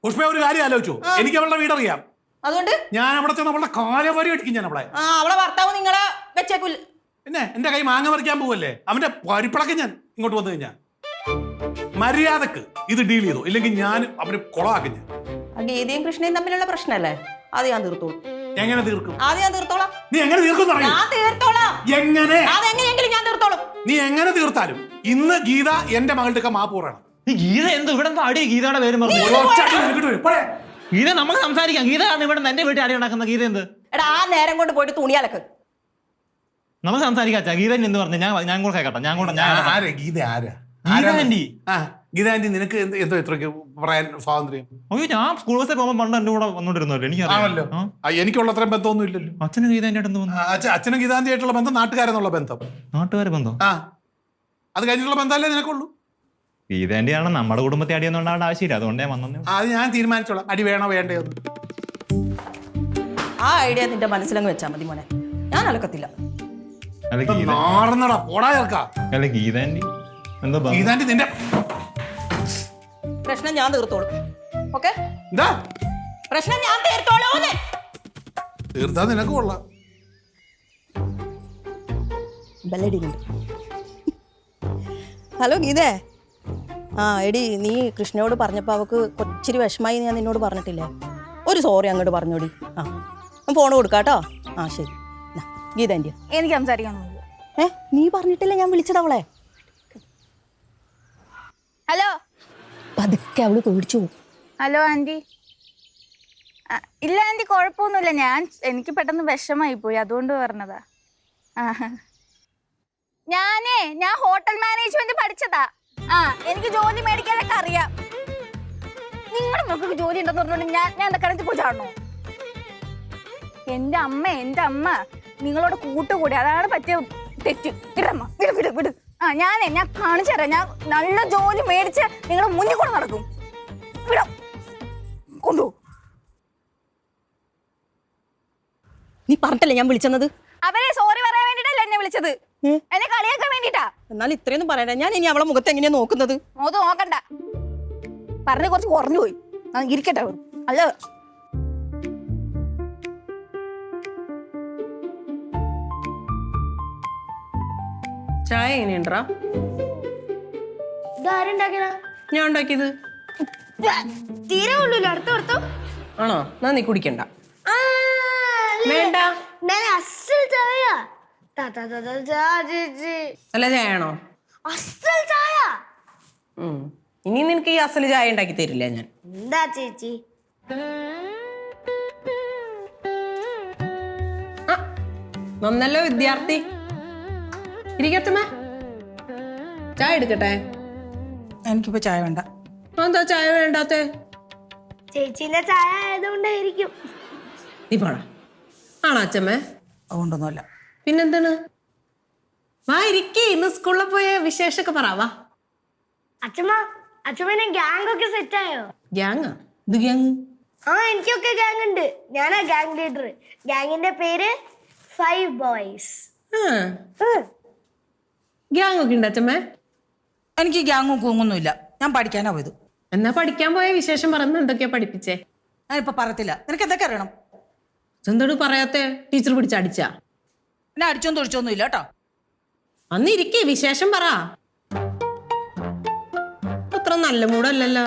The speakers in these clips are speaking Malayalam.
പുഷ്പ ഒരു കാര്യം ആലോചിച്ചു. എനിക്ക് അവളുടെ വീടറിയാം. അതുകൊണ്ട് ഞാൻ അവിടെ ചെന്ന് അവളുടെ കാലവരി അടിക്കും ഞാൻ അവളെ. അവളെ ഭർത്താവ് നിങ്ങളെ വെച്ചേക്കൂല. പിന്നെ എന്റെ കൈ മാങ്ങ പറിക്കാൻ പോവല്ലേ, അവന്റെ പരിപ്പിളക്കം ഞാൻ ഇങ്ങോട്ട് വന്നു കഴിഞ്ഞാൽ മര്യാദക്ക് ഇത് ഡീൽ ചെയ്തു, ഇല്ലെങ്കിൽ ഞാൻ അവന് കൊളാക്കും ഞാൻ. ഗീതയും കൃഷ്ണയും തമ്മിലുള്ള പ്രശ്നമല്ലേ, അത് ഞാൻ തീർത്തോളൂ. എങ്ങനെ തീർക്കും? അത് ഞാൻ തീർത്തോളാം. നീ എങ്ങനെ തീർക്കും? ഞാൻ തീർത്തോളാം. എങ്ങനെ? അതെങ്ങനെയെങ്കിലും ഞാൻ തീർത്തോളും. നീ എങ്ങനെ തീർത്താലും ഇന്ന് ഗീത എന്റെ മകളുടെ മാപ്പ് പറയണം. ഈ ഗീത എന്ത് ഇവിടെ അടി? ഗീതയുടെ പേര് ഗീത നമുക്ക് സംസാരിക്കാം. ഗീത ഇവിടെ എന്റെ വീട്ടിൽ അടി ഉണ്ടാക്കുന്ന ഗീത എന്ത്? എടാ ആ നേരം കൊണ്ട് പോയിട്ട് തുണിയാലക്ക്. നമുക്ക് സംസാരിക്കാ. ഗീത എന്ത് പറഞ്ഞു? ഞാൻ കൂടെ കേക്കട്ടെ. ഗീത ആരാ? ഗീത ആന്റി നിനക്ക് എന്തോ ഇത്രയ്ക്ക് പറയാൻ സ്വാതന്ത്ര്യം? അയ്യോ, ഞാൻ സ്കൂൾ ബസ്സിൽ പോകുമ്പോൾ പണ്ട് എന്റെ കൂടെ വന്നോണ്ടിരുന്നല്ലോ. എനിക്കറിയാമല്ലോ. എനിക്കുള്ള അത്രയും ബന്ധമൊന്നും ഇല്ലല്ലോ. അച്ഛനും ഗീതാന്റെ അടുത്ത് വന്നു. അച്ഛനും ഗീതാന്തി ആയിട്ടുള്ള ബന്ധം നാട്ടുകാരെന്നുള്ള ബന്ധം. നാട്ടുകാരെ ബന്ധം? അത് കഴിഞ്ഞിട്ടുള്ള ബന്ധമല്ലേ നിനക്കുള്ളൂ. ഗീതാന്റെ ആണ് നമ്മുടെ കുടുംബത്തെ അടിയൊന്നും ഉണ്ടാവേണ്ട ആവശ്യമില്ല, അതുകൊണ്ട് ഞാൻ വന്നു. അത് ഞാൻ തീരുമാനിച്ചോളാം, അടി വേണോ വേണ്ടയോ. ആ ഐഡിയ നിന്റെ മനസ്സിലങ്ങ് വെച്ചാ മതി മോനെ, ഞാൻ അലക്കത്തില്ല. ഗീതാന്റി എന്താ ഗീതാന്റി നിന്റെ പ്രശ്നം ഞാൻ തീർത്തോളും. ഓക്കെ, എന്താ പ്രശ്നം ഞാൻ തീർത്തോളൂ. തീർത്താ നിനക്ക് കൊള്ളാം. ഹലോ ഗീതേ. എടി നീ കൃഷ്ണയോട് പറഞ്ഞപ്പോൾ അവൾക്ക് കൊച്ചിരി വിഷമായി ഞാൻ നിന്നോട് പറഞ്ഞിട്ടില്ലേ? ഒരു സോറി അങ്ങോട്ട് പറഞ്ഞോടി. ഫോൺ കൊടുക്കാട്ടോ. ശരി. ഗീത ആൻറ്റി, എനിക്ക് സംസാരിക്കാനൊന്നുമില്ല. നീ പറഞ്ഞിട്ടില്ല ഞാൻ വിളിച്ചതവളെ. ഹലോ. പതുക്കെ അവള് പേടിച്ചു. Hello aunty. ഇല്ല ആൻറ്റി, കുഴപ്പമൊന്നുമില്ല. എനിക്ക് പെട്ടെന്ന് വിഷമായി പോയി, അതുകൊണ്ട് പറഞ്ഞതാ. ഞാൻ ഹോട്ടൽ മാനേജ്മെന്റ് പഠിച്ചതാ. എനിക്ക് ജോലി മേടിക്കാനൊക്കെ അറിയാം. നിങ്ങളുടെ മക്കൾക്ക് ജോലി ഉണ്ടെന്ന് പറഞ്ഞോണ്ട് ഞാൻ എന്താ കിണറ്റിൽ പോയി ചാടണോ? എന്റെ അമ്മ നിങ്ങളോട് കൂട്ടുകൂടി, അതാണ് പറ്റിയ തെറ്റ്. വിടമ്മ, വിട്. ഞാൻ കാണിച്ചു തരാം. ഞാൻ നല്ല ജോലി മേടിച്ച് നിങ്ങളുടെ മുന്നിൽ കൂടെ നടക്കും. വിടാം, കൊണ്ടു. നീ പറഞ്ഞിട്ടല്ലേ ഞാൻ വിളിച്ചത്? അവരെ സോറി പറയാൻ വേണ്ടിട്ടല്ലേ എന്നെ വിളിച്ചത്, എന്നെ കളിയാക്കാൻ വേണ്ടിട്ടാ. എന്നാൽ ഇത്രയൊന്നും പറയണ്ട. ഞാൻ ഇനി അവളെ മുഖത്ത് എങ്ങനെയാ നോക്കുന്നത്? മുഖത്ത് നോക്കണ്ട, പറഞ്ഞ കുറച്ച് കുറഞ്ഞു പോയി. ഇരിക്കട്ടെ. അല്ല ചായ എങ്ങനെയുണ്ടാ? ഞാൻ ഉണ്ടാക്കിയത്. തീരെ ഉള്ളൂല്ലോ. അടുത്തോ ആണോ? എന്നാ നീ കുടിക്കണ്ട. വേണ്ട. അല്ല ചായയാണോ? ഇനി നിനക്ക് ഈ അസല് ചായ ഉണ്ടാക്കി തരില്ല ഞാൻ. എന്താ ചേച്ചി? നന്നല്ലോ വിദ്യാർത്ഥി. ഇരിക്കത്തമ്മ, ചായ എടുക്കട്ടെ? എനിക്കിപ്പോ ചായ വേണ്ട. എന്താ ചായ വേണ്ടാത്തെ? ചേച്ചിന്റെ ചായ ആയതുകൊണ്ടായിരിക്കും. നീ പോടാ. ആണോ അച്ഛമ്മേ? അതുകൊണ്ടൊന്നുമല്ല. പിന്നെന്താണ്? വാ ഇരിക്കി. ഇന്ന് സ്കൂളിൽ പോയ വിശേഷമൊക്കെ പറയാ. അച്ഛമ്മ ഗ്യാങ് ഒക്കെ സെറ്റ് ആയോ? ഗ്യാങ്ങാ? ഇത് ഗ്യാങ്? എനിക്കൊക്കെ ഗ്യാങ് ഉണ്ട്. ഞാനാ ഗ്യാങ് ലീഡർ. ഗ്യാങ്ങിന്റെ പേര് 5 boys. ഗ്യാങ് ഒക്കെ ഉണ്ട് അച്ഛമ്മേ? എനിക്ക് ഗ്യാങ്ങും കൂങ്ങൊന്നുമില്ല. ഞാൻ പഠിക്കാനാ പോയത്. എന്നാ പഠിക്കാൻ പോയ വിശേഷം പറയുന്നത് എന്തൊക്കെയാ പഠിപ്പിച്ചേ? ഞാനിപ്പോ പറയത്തില്ല. നിനക്ക് എന്തൊക്കെ അറിയണം? എന്താണ് പറയാത്തെ? ടീച്ചർ പിടിച്ചടിച്ചാ? എന്നെ അടിച്ചോന്നും തൊഴിച്ചൊന്നും ഇല്ല കേട്ടോ. അന്ന് ഇരിക്കേ, വിശേഷം പറ. അത്ര നല്ല മൂടല്ലല്ലോ.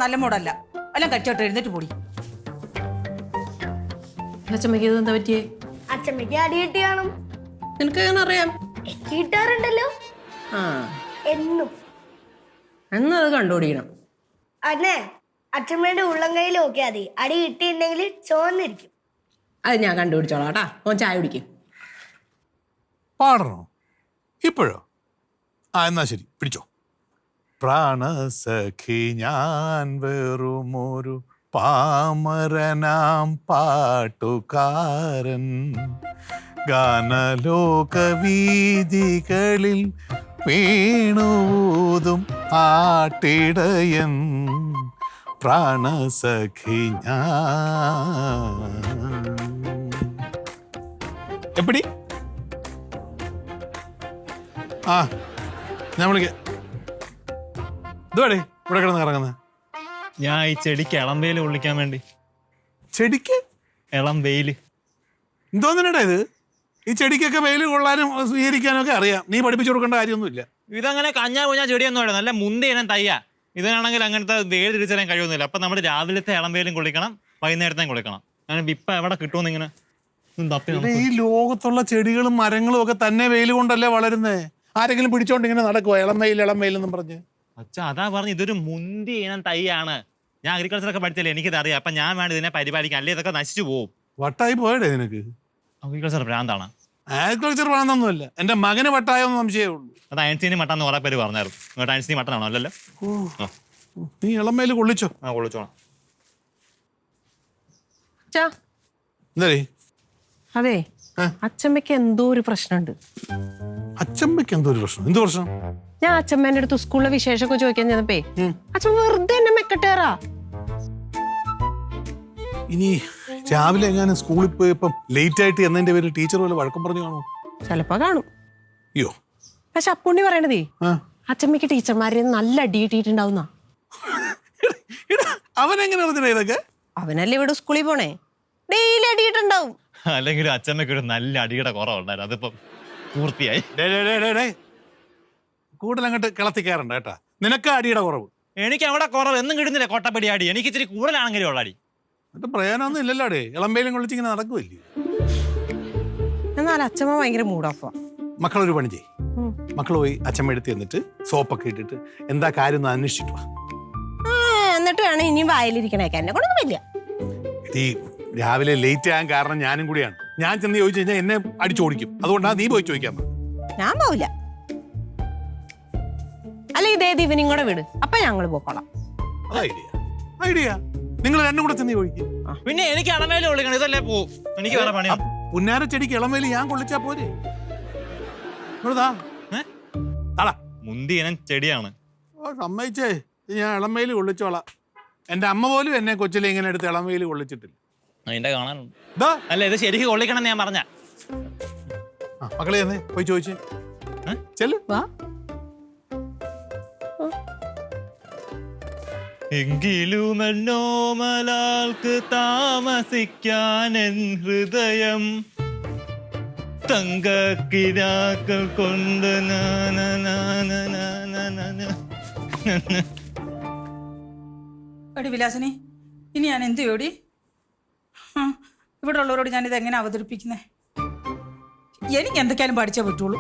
നല്ല മൂടല്ല. എല്ലാം കഴിച്ചോട്ടെ, എഴുന്നേറ്റ് പോടി. അച്ഛമ്മക്ക് ഇത് എന്താ പറ്റിയേ? അച്ഛമ്മക്ക് അടി കിട്ടി കാണും. നിനക്ക് എങ്ങനെ അറിയാം? കിട്ടാറുണ്ടല്ലോ എന്നും. എന്നത് കണ്ടുപിടിക്കണം. അന്നെ അച്ഛമ്മയുടെ ഉള്ളം കയ്യിൽ നോക്കിയാൽ മതി. അടി കിട്ടിയിട്ടുണ്ടെങ്കിൽ ചോന്നിരിക്കും. അത് ഞാൻ കണ്ടുപിടിച്ചോളാം കേട്ടാ. ഓൻ ചായ കുടിക്കും. പാടണോ ഇപ്പോഴോ? എന്നാ ശരി, പിടിച്ചോ. പ്രാണസഖി ഞാൻ വെറുമൊരു പാമരനാം പാട്ടുകാരൻ, ഗാനലോകവീതികളിൽ വീണൂതും ആട്ടിടയൻ, പ്രാണസഖി ഞാൻ. എപ്പടി? ഞാൻ വിളിക്കാം. ഇതുവാടേ ഇവിടെ കിടന്ന് ഇറങ്ങുന്നത്. ഞാൻ ഈ ചെടിക്ക് ഇളം വെയിൽ കൊള്ളിക്കാൻ വേണ്ടി. ചെടിക്ക് ഇളം വെയിൽ. എന്തോന്നിനടാ ഇത്? ഈ ചെടിക്കൊക്കെ വെയിൽ കൊള്ളാനും സ്വീകരിക്കാനും ഒക്കെ അറിയാം. നീ പഠിപ്പിച്ചു കൊടുക്കേണ്ട കാര്യമൊന്നുമില്ല. ഇതങ്ങനെ കഞ്ഞാ കുഞ്ഞാ ചെടിയൊന്നും അല്ല, നല്ല മുന്തി ഇനം തയ്യാ. ഇതിനാണെങ്കിൽ അങ്ങനത്തെ വെയിൽ തിരിച്ചറിയാൻ കഴിയൊന്നുമില്ല. അപ്പൊ നമ്മുടെ രാവിലത്തെ ഇളം വെയിലും കൊള്ളിക്കണം, വൈകുന്നേരത്തെയും കൊള്ളിക്കണം. അങ്ങനെ ഇപ്പൊ എവിടെ കിട്ടുമെന്ന് ഇങ്ങനെ തപ്പി ഇത് ഈ ലോകത്തുള്ള ചെടികളും മരങ്ങളും ഒക്കെ തന്നെ വെയിൽ കൊണ്ടല്ലേ വളരുന്നേ. ആരെങ്കിലും പിടിച്ചോണ്ട് ഇങ്ങനെ നടക്കുവോ ഇളം വെയിൽ എന്നും പറഞ്ഞ്? അച്ഛാ അതാ പറഞ്ഞു, ഇതൊരു മുന്തി ഇനം തൈയാണ്. ഞാൻ അഗ്രികൾച്ചറൊക്കെ പഠിച്ചല്ലേ, എനിക്കിത് അറിയാം. അപ്പൊ ഞാൻ വേണ്ട ഇതിനെ പരിപാലിക്കാൻ, അല്ലേ ഇതൊക്കെ നശിച്ചു പോവും. വട്ടായി പോയടേ നിനക്ക്. അഗ്രികൾച്ചർ ഭ്രാന്താണ്. അഗ്രികൾച്ചർ വേണമെന്നൊന്നുമില്ല, എന്റെ മകന് വട്ടായെന്ന് സംശയമേ ഉള്ളൂ. അത് അയൻസീനി മട്ടാന്ന് കുറെ പേര് പറഞ്ഞായിരുന്നു. ഇങ്ങോട്ട് അയൻസീനി മട്ടനാണോ? അല്ലല്ലോ. നീ ഇളം വെയിൽ കൊള്ളിച്ചോ? ആ കൊള്ളിച്ചോണം. എന്താ അതെ, അച്ഛമ്മയ്ക്ക് എന്തോ ഒരു പ്രശ്നമുണ്ട്. അച്ഛമ്മയ്ക്ക് എന്തോ ഒരു പ്രശ്നം? എന്ത് പ്രശ്നം? ഞാൻ അച്ഛമ്മേന്റെ അടുത്ത് സ്കൂളിലെ വിശേഷമൊക്കെ ചോദിക്കാൻ ചെന്നപ്പേ അച്ഛൻ വെറുതെ എന്നെ മെക്കട്ടേറാ. ഇനി രാവിലെ എങ്ങാനും സ്കൂളിൽ പോയപ്പം ലേറ്റ് ആയിട്ട് എന്നതിന്റെ പേരിൽ ടീച്ചർ പോലെ വഴക്കം പറഞ്ഞു കാണും. ചിലപ്പോ കാണും. അയ്യോ, പക്ഷെ അപ്പുണ്ണി പറയണതേ അച്ഛമ്മയ്ക്ക് ടീച്ചർമാരെ നല്ല അടി കിട്ടിയിട്ടുണ്ടാവുന്ന. അവനെങ്ങനെ അറിഞ്ഞ ഇതൊക്കെ? അവനല്ലേ ഇവിടെ സ്കൂളിൽ പോണേ, ഡെയിലി അടിയിട്ടുണ്ടാവും. അല്ലെങ്കിൽ അച്ഛമ്മയ്ക്ക് ഒരു നല്ല അടിയുടെ കുറവുണ്ടായിരുന്നു, അതിപ്പം പൂർത്തിയായി. കൂടുതലങ്ങോട്ട് കിളത്തിക്കാറുണ്ട് കേട്ടാ. നിനക്ക് അടിയുടെ കുറവ്. എനിക്ക് അവിടെ കുറവ് എന്നും കിട്ടുന്നില്ല. കൊട്ടപ്പടി അടി എനിക്ക് ഇച്ചിരി കൂടുതലാണെങ്കിലും ഉള്ള അടി. എന്നിട്ട് പ്രയോജനമൊന്നും ഇല്ലല്ലോ. ഇളമ്പയിലും കൊള്ളിച്ചിങ്ങനെ നടക്കുമല്ലേ. എന്നാൽ അച്ഛമ്മ ഭയങ്കര മൂഡ് ഓഫാ. മക്കളൊരു പണി ചെയ്യും, മക്കൾ പോയി അച്ഛമ്മ എടുത്ത് എന്നിട്ട് സോപ്പൊക്കെ ഇട്ടിട്ട് എന്താ കാര്യം ഒന്ന് അന്വേഷിച്ചിട്ട് വാ. എന്നിട്ട് വേണം ഇനി വായിലിരിക്കണേക്കാൻ. എന്നെ കൊണ്ടൊന്നും വലിയ ഈ രാവിലെ ലേറ്റ് ആകാൻ കാരണം ഞാനും കൂടിയാണ്. ഞാൻ ചെന്ന് ചോദിച്ചു കഴിഞ്ഞാൽ എന്നെ അടിച്ചോടിക്കും. അതുകൊണ്ടാണ് നീ പോയി ചോദിക്കാൻ. ഞാൻ പോവില്ല. അല്ല ഇതേ ഇവനും കൂടെ വിട്, അപ്പൊ ഞങ്ങൾ പോക്കോളാം. ഐഡിയ നിങ്ങൾ രണ്ടും കൂടെ ചെന്ന് ചോദിക്കും. പിന്നെ എനിക്ക് ഇളമേല് കൊള്ളിക്കണം, ഇതല്ലേ പോവും. എനിക്ക് വേറെ പണിയാ. പുന്നാര ചെടിക്ക് ഇളമേല് ഞാൻ കൊള്ളിച്ചാ പോരെ? മുന്തി ഇനം ചെടിയാണ്. സമ്മതിച്ചേ, ഞാൻ ഇളമേല് കൊള്ളിച്ചോളാം. എന്റെ അമ്മ പോലും എന്നെ കൊച്ചിലെ ഇങ്ങനെ എടുത്ത് ഇളമേല് കൊള്ളിച്ചിട്ടില്ല. അതിന്റെ കാണാനുണ്ട്. അല്ല ഇത് ശരിക്കും കൊള്ളിക്കണം എന്ന് ഞാൻ പറഞ്ഞ. മക്കളെ തന്നെ പോയി ചോദിച്ചേ. ചെല്ലു വാ. എങ്കിലുമെന്നോമലാൾക്ക് താമസിക്കാൻ എൻ ഹൃദയം തങ്കക്കിനാക്കൾ കൊണ്ട് എടി വിലാസിനി, ഇനി ഞാൻ എന്ത് ചെയ്യോടി? ഇവിടെ ഉള്ളവരോട് ഞാനിത് എങ്ങനെ അവതരിപ്പിക്കുന്നേ? എനിക്ക് എന്തൊക്കെയാലും പഠിച്ചേ പറ്റുള്ളൂ.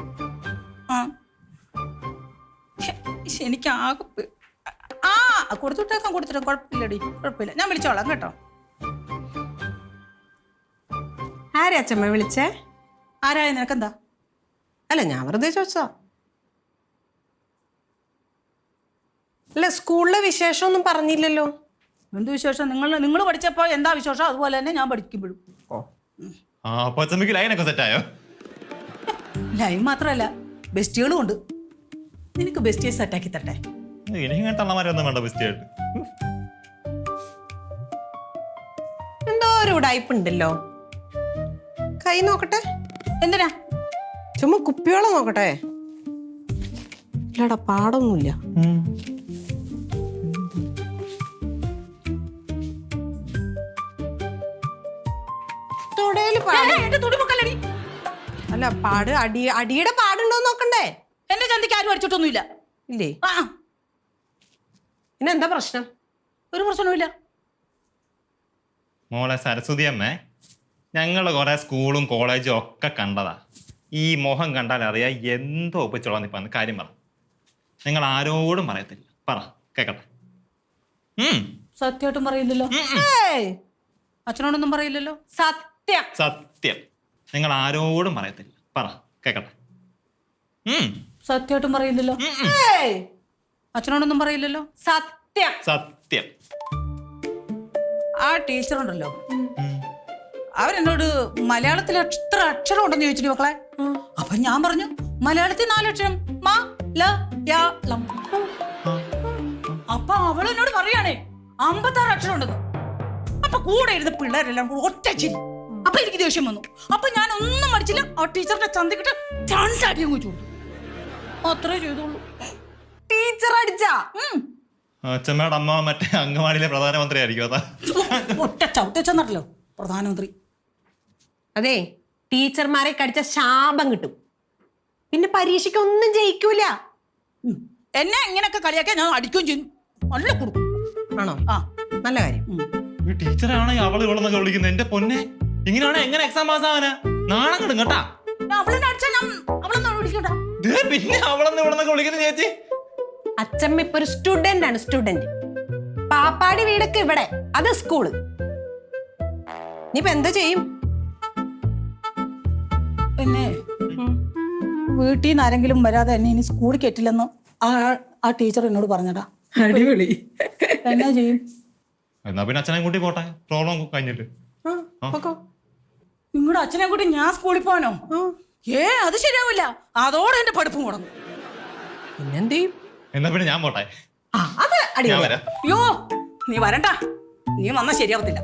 എനിക്ക് കൊടുത്തിട്ടേക്കാൻ കുഴപ്പമില്ലടി, കുഴപ്പമില്ല. ഞാൻ വിളിച്ചോളാം കേട്ടോ. ആരെ അച്ഛമ്മ വിളിച്ചേ? ആരായ നിനക്കെന്താ? അല്ല ഞാൻ വെറുതെ ചോദിച്ചോ. അല്ല സ്കൂളിലെ വിശേഷമൊന്നും പറഞ്ഞില്ലല്ലോ. എന്ത് വിശേഷം? നിങ്ങൾ പഠിച്ചപ്പോ എന്താ വിശേഷം അതുപോലെ തന്നെ ഞാൻ പഠിക്കുമ്പോഴും. ലൈനൊക്കെ സെറ്റായോ? ലൈൻ മാത്രമല്ല ബെസ്റ്റികളും ഉണ്ട്. നിനക്ക് ബെസ്റ്റിയെ സെറ്റാക്കി തരട്ടെ? എനിക്ക് തള്ളമാരൊന്നും വേണ്ട ബെസ്റ്റിയായിട്ട്. എന്തോ ഒരു ഉടായ്പ ഉണ്ടല്ലോ. കൈ നോക്കട്ടെ. എന്തിനാ? ചുമ്മാ കുപ്പിയോളം നോക്കട്ടെ. ഇല്ലടാ പാടൊന്നുമില്ല. അല്ല പാട് അടിയുടെ പാടുണ്ടോ നോക്കണ്ടേ? എന്റെ ചന്തിക്ക് ആരും അടിച്ചിട്ടൊന്നുമില്ല. ഇല്ലേ? പിന്നെ എന്താ പ്രശ്നം? ഒരു പ്രശ്നവുമില്ല. മോളെ സരസ്വതി അമ്മേ, ഞങ്ങൾ കുറെ സ്കൂളും കോളേജും ഒക്കെ കണ്ടതാ. ഈ മോഹം കണ്ടാൽ അറിയാം എന്തോ ഒപ്പിച്ചോളാം. ഇപ്പൊ കാര്യം പറ. നിങ്ങൾ ആരോടും പറയത്തില്ല. പറ കേക്കട്ടെ. സത്യമായിട്ടും പറയില്ലല്ലോ. അച്ഛനോടൊന്നും പറയില്ലല്ലോ. സത്യം സത്യം. നിങ്ങൾ ആരോടും പറയത്തില്ല. പറ കേക്കട്ടെ. സത്യമായിട്ടും പറയില്ലല്ലോ. അച്ഛനോടൊന്നും പറയില്ലല്ലോ. സത്യം സത്യം. ആ ടീച്ചറുണ്ടല്ലോ, അവരെന്നോട് മലയാളത്തിൽ എത്ര അക്ഷരം ഉണ്ടെന്ന് ചോദിച്ചിട്ട് മക്കളെ. അപ്പൊ ഞാൻ പറഞ്ഞു മലയാളത്തിൽ 4 അക്ഷരം. അപ്പൊ അവളെന്നോട് പറയാണേ 56 അക്ഷരം ഉണ്ടെന്ന്. അപ്പൊ കൂടെ ഇരുന്ന പിള്ളേരെല്ലാം കൂടെ ഒറ്റ ചിരി. അപ്പൊ എനിക്ക് ദേഷ്യം വന്നു. അപ്പൊ ഞാൻ ഒന്നും മടിച്ചില്ല, ആ ടീച്ചറിന്റെ ചന്തിക്കിട്ട് 2 അടിയും വെച്ചു കൊടുത്തു. അത്രേ ചെയ്തോളൂ. ടീച്ചർ അടിച്ചാ? അച്ഛമ്മയുടെ അമ്മ മറ്റേ അംഗൻവാടിയിലെ പ്രധാനമന്ത്രി ആയിരിക്കും അതാ. ഒറ്റ ചവിട്ടച്ചെന്നല്ലോ പ്രധാനമന്ത്രി. അതെ, ടീച്ചർമാരെ കടിച്ച ശാപം കിട്ടും. പിന്നെ പരീക്ഷയ്ക്ക് ഒന്നും ജയിക്കൂല. എന്നെ ഇങ്ങനെയൊക്കെ കളിയാക്കിയാൽ ഞാൻ അടിക്കുകയും ചെയ്യും. നല്ല കൊടുക്കും. ആണോ? ആ നല്ല കാര്യം. ഈ ടീച്ചറാണെങ്കിൽ അവള് ഇവളെന്നൊക്കെ വിളിക്കുന്നത്. എന്റെ പൊന്നെ, ഇങ്ങനെയാണെ എങ്ങനെ എക്സാം പാസ്സാവാനാ? നാണം കിടും കേട്ടാ. അവളെന്നെ അടിച്ചാൽ ഞാൻ അവളെന്ന് വിളിക്കണ്ട. പിന്നെ അവളെന്ന് ഇവളെന്നൊക്കെ വിളിക്കുന്നത് ചേച്ചി. അച്ഛമ്മ ഇപ്പൊ ഒരു സ്റ്റുഡന്റ് ആണ്, സ്റ്റുഡന്റ്. പാപ്പാടി വീടൊക്കെ ഇവിടെ, അത് സ്കൂള്. നീയിപ്പൊ എന്താ ചെയ്യും? പിന്നെ വീട്ടിൽ നിന്ന് ആരെങ്കിലും വരാതെ എന്നെ ഇനി സ്കൂളിൽ കെറ്റില്ലെന്ന് ആ ടീച്ചർ എന്നോട് പറഞ്ഞടാ. അടിപൊളി. എന്നാ ചെയ്യും? എന്നാ പിന്നെ അച്ഛനെ കൂട്ടി പോട്ടെ, പ്രോബ്ലം കഴിഞ്ഞിട്ട്. നിങ്ങളുടെ അച്ഛനെ കൂട്ടി ഞാൻ സ്കൂളിൽ പോകാനോ? അത് ശരിയാവില്ല. അതോടെ എന്റെ പഠിപ്പ് മുടങ്ങും. പിന്നെന്ത് ചെയ്യും? എന്നാ പിന്നെ ഞാൻ പോട്ടെ. അത് ഞാൻ അടിപൊളി. വരാം. അയ്യോ നീ വരണ്ട, നീ വന്നാ ശരിയാവത്തില്ല.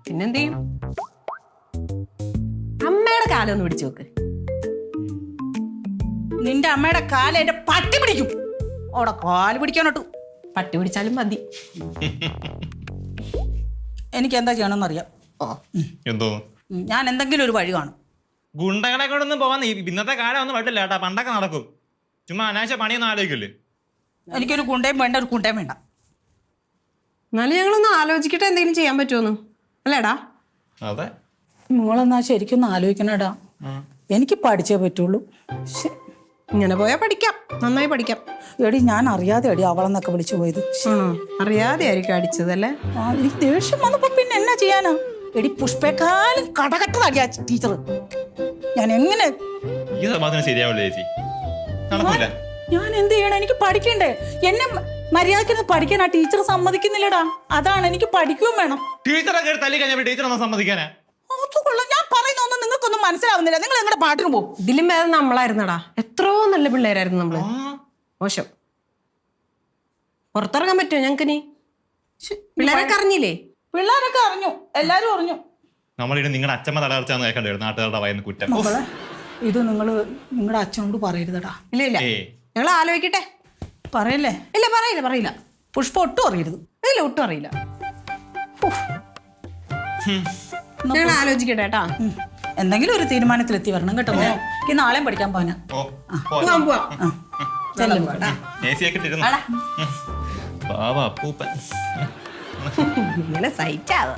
പിന്നെന്ത് ചെയ്യും? അമ്മയുടെ കാലൊന്ന് പിടിച്ചു നോക്ക്. നിന്റെ അമ്മയുടെ കാല് എന്റെ പട്ടി പിടിക്കും. അവിടെ കാല് പിടിക്കാനോട്ടു. പട്ടി പിടിച്ചാലും മതി. എനിക്ക് എന്താ ചെയ്യണമെന്ന് അറിയാം. എന്തോ ഞാൻ എന്തെങ്കിലും ഒരു വഴി കാണും. ഗുണ്ടകളെ കൊണ്ടൊന്നും പോവാൻ ഇന്നത്തെ കാലം ഒന്നും പറ്റില്ല കേട്ടാ. പണ്ടൊക്കെ നടക്കും. ചുമ്മാ അനാവശ്യ പണിയൊന്നും ആലോചിക്കില്ലേ. എനിക്കൊരു കുണ്ടയും വേണ്ട, ഒരു കുണ്ടയും വേണ്ട. എന്നാലും ഞങ്ങളൊന്ന് ആലോചിക്കട്ടെ എന്തെങ്കിലും ചെയ്യാൻ പറ്റുമെന്ന്. അല്ലേടാ? അതെ. നിങ്ങളെന്നാ ശരിക്കൊന്ന് ആലോചിക്കണടാ. എനിക്ക് പഠിച്ചേ പറ്റുള്ളൂ. ഇങ്ങനെ പോയാൽ പഠിക്കാം, നന്നായി പഠിക്കാം. എടി ഞാൻ അറിയാതെ എടി അവളെന്നൊക്കെ വിളിച്ചു പോയത്. അറിയാതെ ആയിരിക്കും അടിച്ചതല്ലേ? എനിക്ക് ദേഷ്യം വന്നപ്പോ പിന്നെ എന്നാ ചെയ്യാനാ? എടി പുഷ്പേക്കാളും കടകട്ടതടിയാ ടീച്ചർ. ഞാൻ എങ്ങനെ ഈ സമാധാനം ശരിയാവില്ല ചേച്ചി. നടക്കില്ല. ഞാൻ എന്ത് ചെയ്യണം? എനിക്ക് പഠിക്കണ്ടേ? എന്നെ മര്യാദയ്ക്ക് പഠിക്കാൻ ആ ടീച്ചർ സമ്മതിക്കുന്നില്ലടാ. അതാണ്, എനിക്ക് പഠിക്കുകയും വേണം. ടീച്ചറൊക്കെ തല്ലി കഴിഞ്ഞ ടീച്ചർ ഒന്നും സമ്മതിക്കാനാ? ഞാൻ പറയുന്നൊന്നും നിങ്ങൾക്കൊന്നും മനസ്സിലാവുന്നില്ല. നിങ്ങൾ നിങ്ങളുടെ പാട്ടിന് പോകും. ഇതിലും ഭേദം നമ്മളായിരുന്നടാ. എത്രയോ നല്ല പിള്ളേരായിരുന്നു നമ്മള്. മോശം. പുറത്തിറങ്ങാൻ പറ്റുമോ ഞങ്ങക്ക്? നീ പിള്ളേരൊക്കെ അറിഞ്ഞില്ലേ? പിള്ളേരൊക്കെ അറിഞ്ഞു, എല്ലാരും അറിഞ്ഞു. നമ്മളിവിടെ നിങ്ങളുടെ അച്ഛമ്മ തലർച്ചാന്ന് കേൾക്കേണ്ടി വരും. നാട്ടുകാരുടെ വയന്ന് കുറ്റം. ഇത് നിങ്ങളുടെ അച്ഛനോട് പറയരുതടാ. ഇല്ല ഇല്ല, ഞങ്ങൾ ആലോചിക്കട്ടെ. പറയല്ലേ? ഇല്ല, പറയില്ല. പുഷ്പ ഒട്ടും അറിയരുത്. ഇല്ല, ഒട്ടും അറിയില്ല. ഞങ്ങൾ ആലോചിക്കട്ടെ കേട്ടാ. എന്തെങ്കിലും ഒരു തീരുമാനത്തിലെത്തി വരണം കേട്ടോ. ഈ നാളെയും പഠിക്കാൻ പോനാ. അപ്പൂപ്പൻ ഇങ്ങനെ സൈറ്റാവ.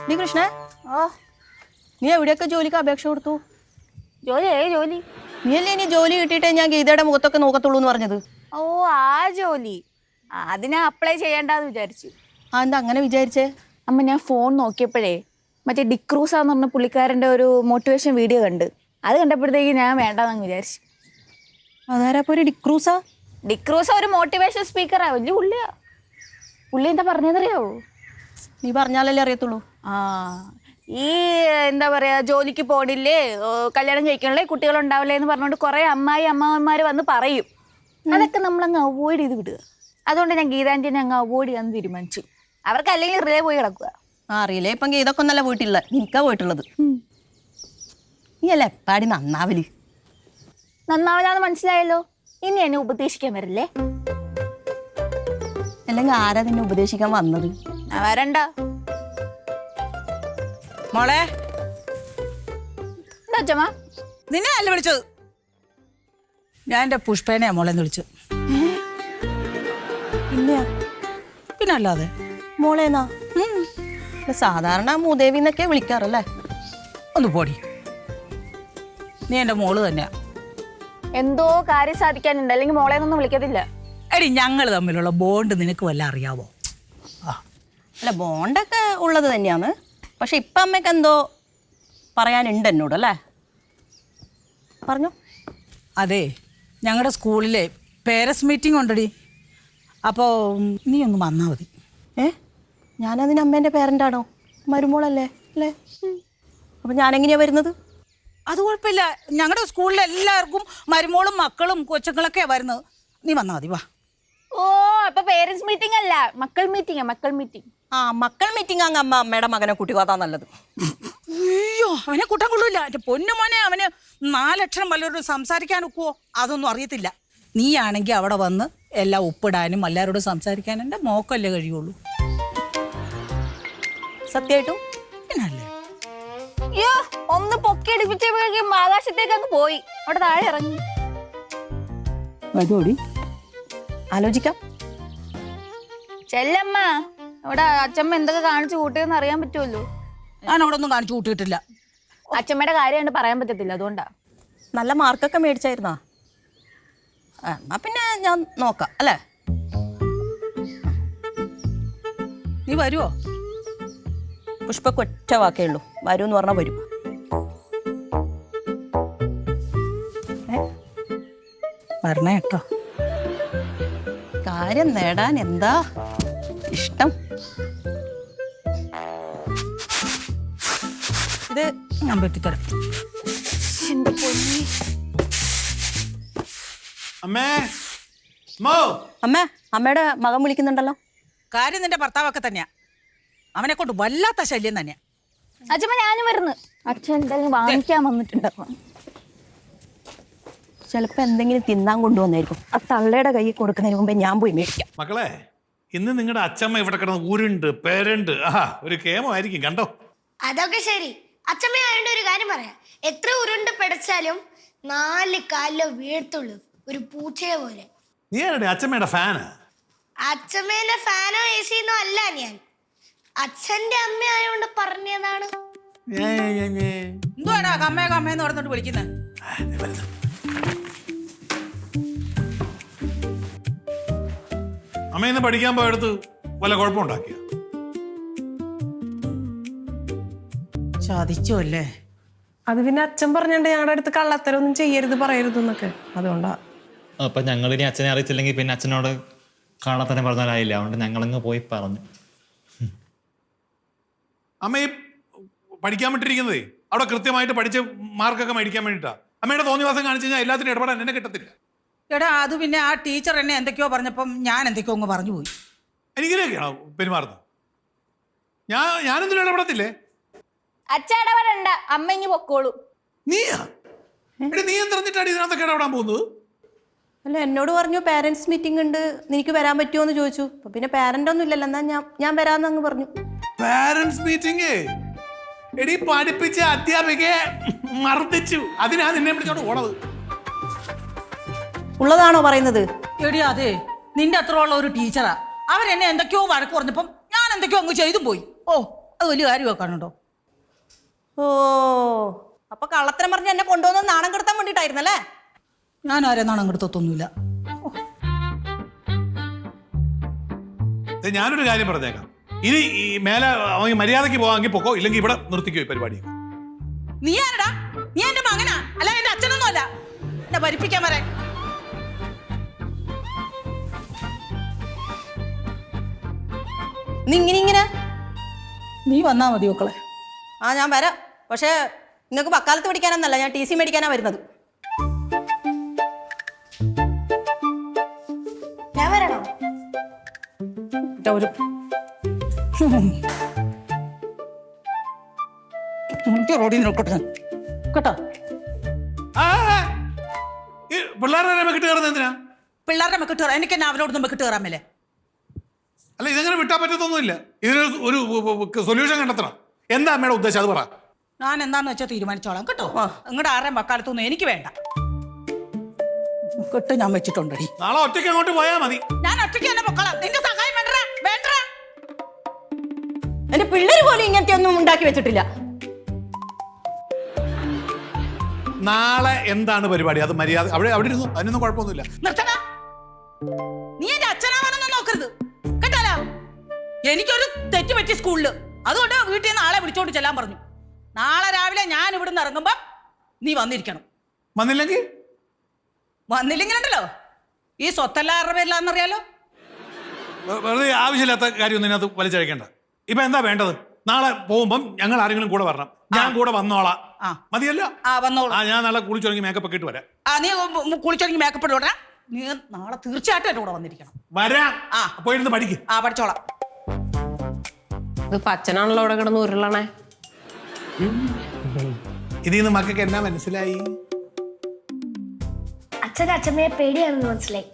നീ കൃഷ്ണ, നീ എവിടെയൊക്കെ ജോലിക്ക് അപേക്ഷ കൊടുത്തു? ജോലി നീയല്ലേ ഇനി ജോലി കിട്ടിയിട്ടേ ഞാൻ ഗീതയുടെ മുഖത്തൊക്കെ നോക്കത്തുള്ളൂ എന്ന് പറഞ്ഞത്? ഓ, ആ ജോലി അതിനാ അപ്ലൈ ചെയ്യണ്ടെന്ന് വിചാരിച്ചു. എന്താ അങ്ങനെ വിചാരിച്ചേ? അമ്മ, ഞാൻ ഫോൺ നോക്കിയപ്പോഴേ മറ്റേ ഡിക്രൂസ എന്ന് പറഞ്ഞ പുള്ളിക്കാരൻ്റെ ഒരു മോട്ടിവേഷൻ വീഡിയോ കണ്ട്. അത് കണ്ടപ്പോഴത്തേക്ക് ഞാൻ വേണ്ടെന്ന് വിചാരിച്ചു. അതാരാ ഒരു ഡിക്രൂസ? ഡിക്രൂസ ഒരു മോട്ടിവേഷൻ സ്പീക്കറാ. വലിയ പുള്ളിയാ. പുള്ളി എന്താ പറഞ്ഞതറിയാവോ? നീ പറഞ്ഞാലല്ലേ അറിയത്തുള്ളൂ. ഈ എന്താ പറയാ, ജോലിക്ക് പോണില്ലേ, കല്യാണം കഴിക്കണല്ലേ, കുട്ടികളുണ്ടാവില്ലേ എന്ന് പറഞ്ഞുകൊണ്ട് കുറെ അമ്മമാര് വന്ന് പറയും. അതൊക്കെ നമ്മളങ്ങ് അവോയ്ഡ് ചെയ്ത് വിടുക. അതുകൊണ്ട് ഞാൻ ഗീതാന്റിനെ അങ്ങ് അവോയ്ഡ് ചെയ്യാൻ തീരുമാനിച്ചു. അവർക്ക് അല്ലെങ്കിൽ റിലേ പോയി കിടക്കുക. അറിയില്ലേ, ഇപ്പം ഗീതൊക്കെ ഒന്നല്ല പോയിട്ടില്ല, നിനക്കാ പോയിട്ടുള്ളത്. നീ അല്ലേ എപ്പാടി നന്നാവല്? നന്നാവില്ലാന്ന് മനസ്സിലായല്ലോ. ഇനി എന്നെ ഉപദേശിക്കാൻ വരില്ലേ? അല്ലെങ്കിൽ ആരാ നിന്നെ ഉപദേശിക്കാൻ വന്നത്? വരണ്ട. മോളെ, എന്താ അച്ഛമ്മ? നിന്നെ അല്ല വിളിച്ചത്, ഞാൻ എൻ്റെ പുഷ്പേനെയാ മോളെന്ന് വിളിച്ചത്. പിന്നെ അല്ലാതെ മോളേന്നാ? സാധാരണ മൂദേവി എന്നൊക്കെ വിളിക്കാറല്ലേ? ഒന്ന് പോടി, നീ എൻ്റെ മോള് തന്നെയാ. എന്തോ കാര്യം സാധിക്കാനുണ്ട്, അല്ലെങ്കിൽ മോളെ ഒന്നും വിളിക്കത്തില്ല. എടി, ഞങ്ങൾ തമ്മിലുള്ള ബോണ്ട് നിനക്ക് വല്ല അറിയാവോ? അല്ല, ബോണ്ടൊക്കെ ഉള്ളത് തന്നെയാണ്. പക്ഷെ ഇപ്പം അമ്മയ്ക്ക് എന്തോ പറയാനുണ്ട് എന്നോട്, അല്ലേ? പറഞ്ഞു. അതെ, ഞങ്ങളുടെ സ്കൂളിലെ പേരൻസ് മീറ്റിംഗ് ഉണ്ടടി. അപ്പോൾ നീ ഒന്ന് വന്നാൽ മതി. ഞാനതിന് അമ്മേൻ്റെ പേരൻ്റാണോ? മരുമോളല്ലേ അല്ലേ? അപ്പം ഞാനെങ്ങനെയാണ് വരുന്നത്? അത് കുഴപ്പമില്ല, ഞങ്ങളുടെ സ്കൂളിൽ എല്ലാവർക്കും മരുമോളും മക്കളും കൊച്ചുങ്ങളൊക്കെയാണ് വരുന്നത്. നീ വന്നാൽ മതി, വാ. ഓ അപ്പൊ പേരൻസ് മീറ്റിംഗ് അല്ല, മക്കൾ മീറ്റിംഗ്, മക്കൾ മീറ്റിംഗ്. ആ മക്കൾ മീറ്റിംഗ് അങ്ങ് അമ്മ അമ്മയുടെ മകനെ കൂട്ടി പോകാൻ നല്ലത്. അയ്യോ അവനെ കൂട്ടാൻ കൊള്ളൂല. എന്റെ പൊന്നുമോനെ, അവന് 4 അക്ഷരം വല്ലവരോട് സംസാരിക്കാൻ ഒക്കുവോ? അതൊന്നും അറിയത്തില്ല. നീയാണെങ്കിൽ അവിടെ വന്ന് എല്ലാം ഒപ്പിടാനും എല്ലാവരോടും സംസാരിക്കാനും എൻ്റെ മോക്കല്ലേ കഴിയുള്ളൂ. സത്യമായിട്ടും പിന്നല്ലേ. അയ്യോ ഒന്ന് പൊക്കി അടിപ്പിച്ചപ്പോഴേക്കും ആകാശത്തേക്ക് അങ്ങ് പോയി. അവിടെ താഴെ ഇറങ്ങി. വരുമോടി? ആലോചിക്കാം. ചെല്ലമ്മ, അവിടെ അച്ഛമ്മ എന്തൊക്കെ കാണിച്ചു കൂട്ടിയെന്ന് അറിയാൻ പറ്റുമല്ലോ. ഞാൻ അവിടെ ഒന്നും കാണിച്ചു കൂട്ടിയിട്ടില്ല. അച്ഛമ്മയുടെ കാര്യം പറയാൻ പറ്റത്തില്ല, അതുകൊണ്ടാ. നല്ല മാർക്കൊക്കെ മേടിച്ചായിരുന്നാ? എന്നാ പിന്നെ ഞാൻ നോക്കാം അല്ലേ? നീ വരുവോ? പുഷ്പക്ക് ഒറ്റ വാക്കേ ഉള്ളൂ, വരൂ എന്ന് പറഞ്ഞാൽ വരും. വരണേ കേട്ടോ. കാര്യം നേടാൻ എന്താ ഇഷ്ടം? ഇത് ഞാൻ വെട്ടിത്തരാം. എന്റെ പൊന്നി. അമ്മേ, മോ, അമ്മ, അമ്മയുടെ മകൻ വിളിക്കുന്നുണ്ടല്ലോ. കാര്യം നിന്റെ ഭർത്താവൊക്കെ തന്നെയാ. അവനെ കൊണ്ട് വല്ലാത്ത ശല്യം തന്നെയാ. അച്ഛമ്മ ഞാനും വരുന്നു. അച്ഛൻ എന്തെങ്കിലും വാങ്ങിക്കാൻ വന്നിട്ടുണ്ടാവും. ചിലപ്പോ എന്തെങ്കിലും തിന്നാൻ കൊണ്ടുവന്നായിരിക്കും. ആ തള്ളയുടെ കയ്യിൽ കൊടുക്കുന്നതിന് മുമ്പേ ഞാൻ പോയി മേടിക്കാം. മക്കളെ, ഇന്ന് നിങ്ങളുടെ അച്ഛമ്മ ഇവിടെ കിടന്ന് ഊരുണ്ട് പേരുണ്ട്. ഒരു കേമമായിരിക്കും കണ്ടോ. അതൊക്കെ ശരി. അച്ഛമ്മയായോണ്ട് ഒരു കാര്യം പറയാം. എത്ര ഉരുണ്ട് പിടച്ചാലും 4 കാലിലോ വീഴ്ത്തുള്ളൂ, ഒരു പൂച്ചയെ പോലെ. നീ ആരുടെ അച്ഛമ്മയുടെ ഫാന്? അച്ഛമ്മേന്റെ ഫാനോ എ സിന്നോ അല്ല ഞാൻ. അച്ഛന്റെ അമ്മയായോണ്ട് പറഞ്ഞതാണ്. എന്തുവാടാ കമ്മേ കമ്മേന്ന് പറഞ്ഞിട്ട് വിളിക്കുന്നത്? അമ്മ ഇന്ന് പഠിക്കാൻ പോയടുത്ത് വല്ല കുഴപ്പമുണ്ടാക്കിയ? ചതിച്ചു അല്ലേ? അത് പിന്നെ അച്ഛൻ പറഞ്ഞിട്ടുണ്ട് ഞങ്ങളുടെ അടുത്ത് കള്ളത്തരൊന്നും ചെയ്യരുത് പറയരുത് എന്നൊക്കെ. അതുകൊണ്ടാ. അപ്പൊ ഞങ്ങളിനി അച്ഛനെ അറിയിച്ചില്ലെങ്കിൽ പിന്നെ അച്ഛനോട് കാണാത്തന്നെ പറഞ്ഞാലായില്ല. അതുകൊണ്ട് ഞങ്ങളങ്ങ് പോയി പറഞ്ഞു. അമ്മ ഈ പഠിക്കാൻ വിട്ടിരിക്കുന്നതേ അവിടെ കൃത്യമായിട്ട് പഠിച്ച് മാർക്കൊക്കെ മേടിക്കാൻ വേണ്ടിയിട്ടാ. അമ്മയുടെ തോന്നിവാസം കാണിച്ചു കഴിഞ്ഞാൽ എല്ലാത്തിനും ഇടപെടാൻ എന്നെ കിട്ടത്തില്ല. എടാ അത് പിന്നെ ആ ടീച്ചർ എന്നെ എന്തൊക്കെയോ പറഞ്ഞപ്പം ഞാൻ എന്തൊക്കെയോ അങ്ങ് പറഞ്ഞു പോയി. എനിക്കിങ്ങനെയൊക്കെയാണോ പെരുമാറുന്നത്? ഞാനെന്തിനും ഇടപെടത്തില്ലേ? അച്ഛൻ ഇടപെടണ്ട, അമ്മ ഇനി പൊക്കോളൂ. നീയാ? നീ എന്തിട്ടാണ് ഇതിനകത്തൊക്കെ ഇടപെടാൻ പോകുന്നത്? അല്ല, എന്നോട് പറഞ്ഞു പാരന്റ്സ് മീറ്റിംഗ് ഉണ്ട്, നിനക്ക് വരാൻ പറ്റുമോ എന്ന് ചോദിച്ചു. അപ്പൊ പിന്നെ പാരന്റ് ഒന്നും ഇല്ലല്ലോ, എന്നാ ഞാൻ വരാന്ന് അങ്ങ് പറഞ്ഞു. Parents meeting? എടി പഠിപ്പിച്ച അധ്യാപികയെ മർദ്ദിച്ചു, അതിനാ നിന്നെ പിടിച്ചോണ്ട് ഓണത്. ഉള്ളതാണോ പറയുന്നത്? എടി അതെ, നിന്റെ അത്രയുള്ള ഒരു ടീച്ചറാ. അവരെന്നെ എന്തൊക്കെയോ വഴക്ക് പറഞ്ഞപ്പം ഞാൻ എന്തൊക്കെയോ അങ്ങ് ചെയ്തും പോയി. ഓ അത് വലിയ കാര്യമൊക്കെയാണുണ്ടോ? ഓ, അപ്പൊ കള്ളത്തരം പറഞ്ഞ് എന്നെ കൊണ്ടുവന്ന് നാണം കെടുത്താൻ വേണ്ടിട്ടായിരുന്നല്ലേ? ഞാൻ ആരെന്നാണ് അങ്ങോട്ട് തൊത്തൊന്നുമില്ല. ഞാനൊരു കാര്യം പറഞ്ഞേക്കാം. ഇനി ഈ മേലെ അവൻ മര്യാദയ്ക്ക് പോകാമെങ്കിൽ പൊക്കോ, ഇല്ലെങ്കിൽ ഇവിടെ നിർത്തിക്കോ ഈ പരിപാടി. നീ ആരടാ? നീ എന്റെ മകനാ, അല്ല എന്റെ അച്ഛനൊന്നും അല്ല എന്നെ ഭരിപ്പിക്കാൻ വരാൻ. നീ ഇങ്ങനെ നീ വന്നാ മതി മക്കളെ. ആ ഞാൻ വരാം. പക്ഷേ നിങ്ങൾക്ക് വക്കാലത്ത് പഠിക്കാനൊന്നല്ല, ഞാൻ TC മേടിക്കാനാ വരുന്നത്. ഞാൻ വരണോ? ഒരു റോഡിൽ നോക്കട്ടെ കേട്ടോ. ഈ പിള്ളേരുടെ മെക്കിട്ട് കയറുന്നത് എന്തിനാ? പിള്ളേരുടെ മെക്കിട്ട് കയറാം. എനിക്ക് തന്നെ അവരോടൊന്നും മെക്കിട്ട് കയറാൻ മേലെ. അല്ല, ഇതങ്ങനെ വിട്ടാൻ പറ്റത്തൊന്നുമില്ല. ഇതിനൊരു ഒരു സൊല്യൂഷൻ കണ്ടെത്തണം. എന്താ അമ്മയുടെ ഉദ്ദേശം, അത് പറ. ഞാൻ എന്താന്ന് വെച്ചാൽ തീരുമാനിച്ചോളാം കേട്ടോ. നിങ്ങളുടെ ആരുടെയും വക്കാലത്തൊന്നും എനിക്ക് വേണ്ട. കെട്ട് ഞാൻ വെച്ചിട്ടുണ്ടടി. നാളെ ഒറ്റയ്ക്ക് അങ്ങോട്ട് പോയാൽ മതി. ഞാൻ ഒറ്റയ്ക്ക് തന്നെ പൊക്കളാം. നിന്റെ സഹായം വേണ്ട വേണ്ട. എന്റെ പിള്ളേര് പോലും ഇങ്ങനത്തെ ഒന്നും ഉണ്ടാക്കി വെച്ചിട്ടില്ല. നാളെ എന്താണ് പരിപാടി? അത് മര്യാദ അവിടെ ഇരുന്നു, അതിനൊന്നും കുഴപ്പമൊന്നുമില്ല. നിർത്തടാ. നീ എന്റെ അച്ഛനാവാനൊന്നും നോക്കരുത് കേട്ടാലോ. എനിക്കൊരു തെറ്റ് പറ്റി സ്കൂളില്, അതുകൊണ്ട് വീട്ടിൽ നിന്ന് ആളെ വിളിച്ചോണ്ട് ചെല്ലാൻ പറഞ്ഞു. നാളെ രാവിലെ ഞാൻ ഇവിടുന്ന് ഇറങ്ങുമ്പോ നീ വന്നിരിക്കണം. വന്നില്ലെങ്കിൽ വന്നില്ലെങ്കിലുണ്ടല്ലോ ഈ സ്വത്തെല്ലാം ആരുടെ പേരിലാന്നറിയാലോ. വെറുതെ ആവശ്യമില്ലാത്ത കാര്യമൊന്നും ഇതിനകത്ത് വലിച്ചഴിക്കണ്ട. ഇപ്പൊ എന്താ വേണ്ടത്? നാളെ പോകുമ്പം ഞങ്ങൾ ആരെങ്കിലും കൂടെ വരണം. ഞാൻ കൂടെ വന്നോളാം. മതിയല്ലോ? വന്നോളൂ. ഞാൻ നാളെ കുളിച്ചൊരുങ്ങി മേക്കപ്പ് ഒക്കെ ഇട്ട് വരാം. നീ കുളിച്ചൊരുങ്ങി മേക്കപ്പ് ഇട്ട് നീ നാളെ തീർച്ചയായിട്ടും എൻ്റെ കൂടെ വന്നിരിക്കണം. വരാം. ആ. പോയിരുന്ന് പഠിക്ക്. ആ പഠിച്ചോളാം. ഇത് അച്ഛനാണല്ലോ അവിടെ കിടന്ന് ഉരുളണേ. ഇതിൽ നിന്ന് മക്കൾക്ക് എന്നാ മനസ്സിലായി? അച്ഛൻ അച്ഛമ്മയെ പേടിയാണെന്ന് മനസ്സിലായി.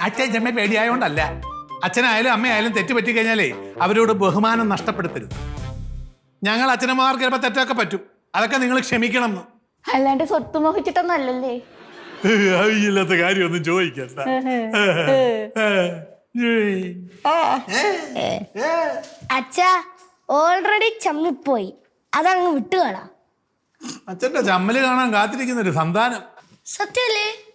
അച്ഛൻ ചെമ്മ പേടിയായോണ്ടല്ല. അച്ഛനായാലും അമ്മയായാലും തെറ്റ് പറ്റി കഴിഞ്ഞാലേ അവരോട് ബഹുമാനം നഷ്ടപ്പെടുത്തരുത്. ഞങ്ങൾ അച്ഛനമ്മമാർക്ക് ചിലപ്പോൾ തെറ്റൊക്കെ പറ്റും, അതൊക്കെ നിങ്ങൾ ക്ഷമിക്കണം എന്ന്. അല്ലാണ്ട് സ്വത്ത് മോഹിച്ചിട്ടൊന്നും അല്ലല്ലേ. ഇല്ലാത്ത കാര്യമൊന്നും ചോദിക്കണ്ട. അച്ഛാ ഓൾറെഡി ചമ്മിപ്പോയി, അതങ്ങ് വിട്ടുകളാ. അച്ഛന്റെ ചമ്മല് കാണാൻ കാത്തിരിക്കുന്ന ഒരു സന്താനം. സത്യല്ലേ?